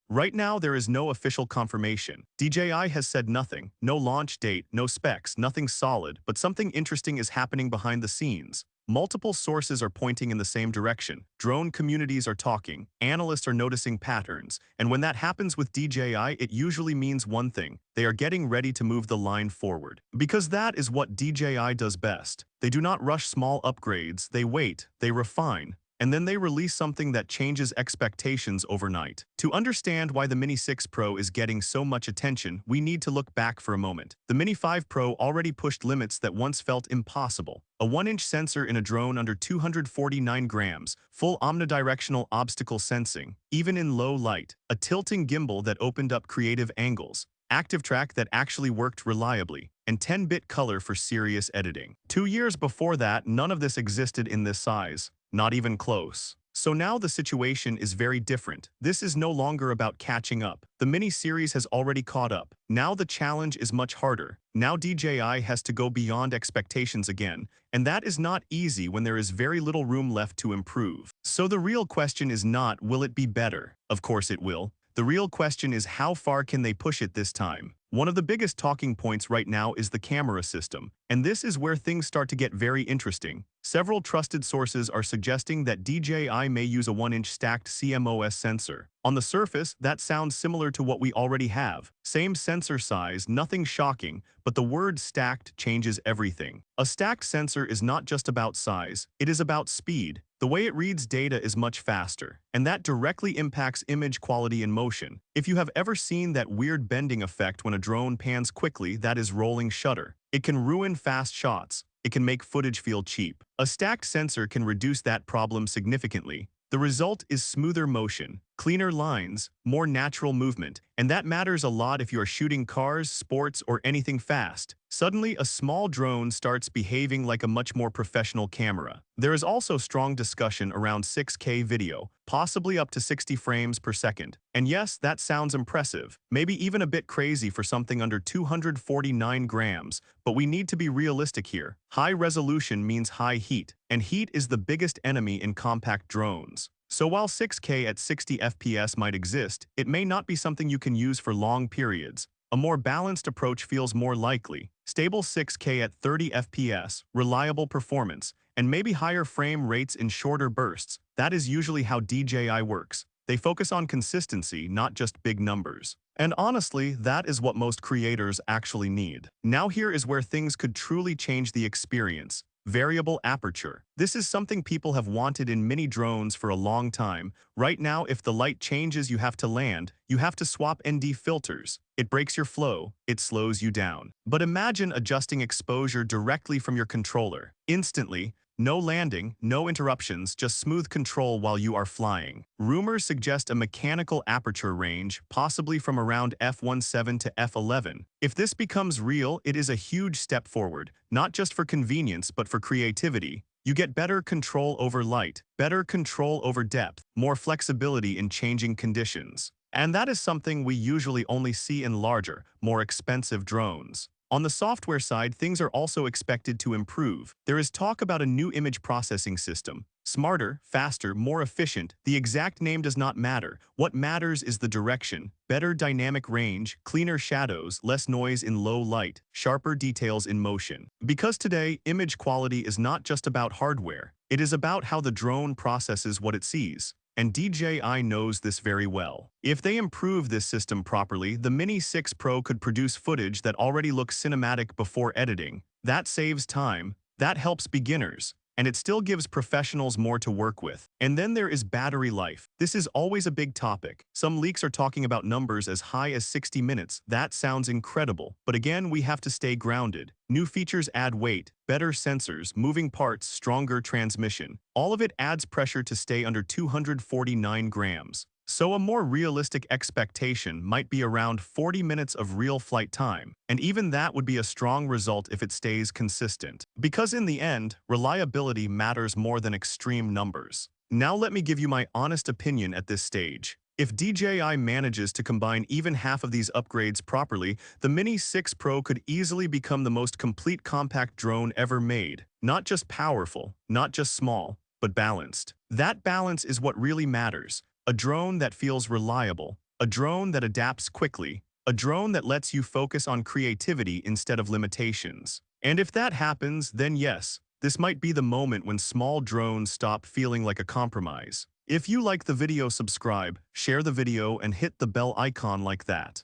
Right now, there is no official confirmation. DJI has said nothing, no launch date, no specs, nothing solid, but something interesting is happening behind the scenes. Multiple sources are pointing in the same direction. Drone communities are talking, analysts are noticing patterns, and when that happens with DJI, it usually means one thing: they are getting ready to move the line forward. Because that is what DJI does best. They do not rush small upgrades, they wait, they refine, and then they release something that changes expectations overnight. To understand why the Mini 6 Pro is getting so much attention, we need to look back for a moment. The Mini 5 Pro already pushed limits that once felt impossible. A 1-inch sensor in a drone under 249 grams, full omnidirectional obstacle sensing, even in low light, a tilting gimbal that opened up creative angles, active track that actually worked reliably, and 10-bit color for serious editing. 2 years before that, none of this existed in this size. Not even close. So now the situation is very different. This is no longer about catching up. The Mini series has already caught up. Now the challenge is much harder. Now DJI has to go beyond expectations again, and that is not easy when there is very little room left to improve. So the real question is not, will it be better? Of course it will. The real question is, how far can they push it this time? One of the biggest talking points right now is the camera system, and this is where things start to get very interesting. Several trusted sources are suggesting that DJI may use a 1-inch stacked CMOS sensor. On the surface, that sounds similar to what we already have. Same sensor size, nothing shocking, but the word stacked changes everything. A stacked sensor is not just about size, it is about speed. The way it reads data is much faster, and that directly impacts image quality and motion. If you have ever seen that weird bending effect when a drone pans quickly, that is rolling shutter. It can ruin fast shots. It can make footage feel cheap. A stacked sensor can reduce that problem significantly. The result is smoother motion, cleaner lines, more natural movement, and that matters a lot if you are shooting cars, sports, or anything fast. Suddenly, a small drone starts behaving like a much more professional camera. There is also strong discussion around 6K video, possibly up to 60 frames per second. And yes, that sounds impressive, maybe even a bit crazy for something under 249 grams, but we need to be realistic here. High resolution means high heat, and heat is the biggest enemy in compact drones. So while 6K at 60 FPS might exist, it may not be something you can use for long periods. A more balanced approach feels more likely. Stable 6K at 30 FPS, reliable performance, and maybe higher frame rates in shorter bursts. That is usually how DJI works. They focus on consistency, not just big numbers. And honestly, that is what most creators actually need. Now here is where things could truly change the experience. Variable aperture. This is something people have wanted in mini drones for a long time. Right now, if the light changes, you have to land. You have to swap ND filters. It breaks your flow. It slows you down. But imagine adjusting exposure directly from your controller. Instantly. No landing, no interruptions, just smooth control while you are flying. Rumors suggest a mechanical aperture range, possibly from around f1.7 to f11. If this becomes real, it is a huge step forward, not just for convenience but for creativity. You get better control over light, better control over depth, more flexibility in changing conditions. And that is something we usually only see in larger, more expensive drones. On the software side, things are also expected to improve. There is talk about a new image processing system. Smarter, faster, more efficient. The exact name does not matter. What matters is the direction. Better dynamic range, cleaner shadows, less noise in low light, sharper details in motion. Because today, image quality is not just about hardware. It is about how the drone processes what it sees. And DJI knows this very well. If they improve this system properly, the Mini 6 Pro could produce footage that already looks cinematic before editing. That saves time, that helps beginners, and it still gives professionals more to work with. And then there is battery life. This is always a big topic. Some leaks are talking about numbers as high as 60 minutes. That sounds incredible. But again, we have to stay grounded. New features add weight, better sensors, moving parts, stronger transmission. All of it adds pressure to stay under 249 grams. So a more realistic expectation might be around 40 minutes of real flight time, and even that would be a strong result if it stays consistent. Because in the end, reliability matters more than extreme numbers. Now let me give you my honest opinion at this stage. If DJI manages to combine even half of these upgrades properly, the Mini 6 Pro could easily become the most complete compact drone ever made. Not just powerful, not just small, but balanced. That balance is what really matters. A drone that feels reliable, A drone that adapts quickly. A drone that lets you focus on creativity instead of limitations. And if that happens, then yes, this might be the moment when small drones stop feeling like a compromise. If you like the video, subscribe, share the video, and hit the bell icon like that.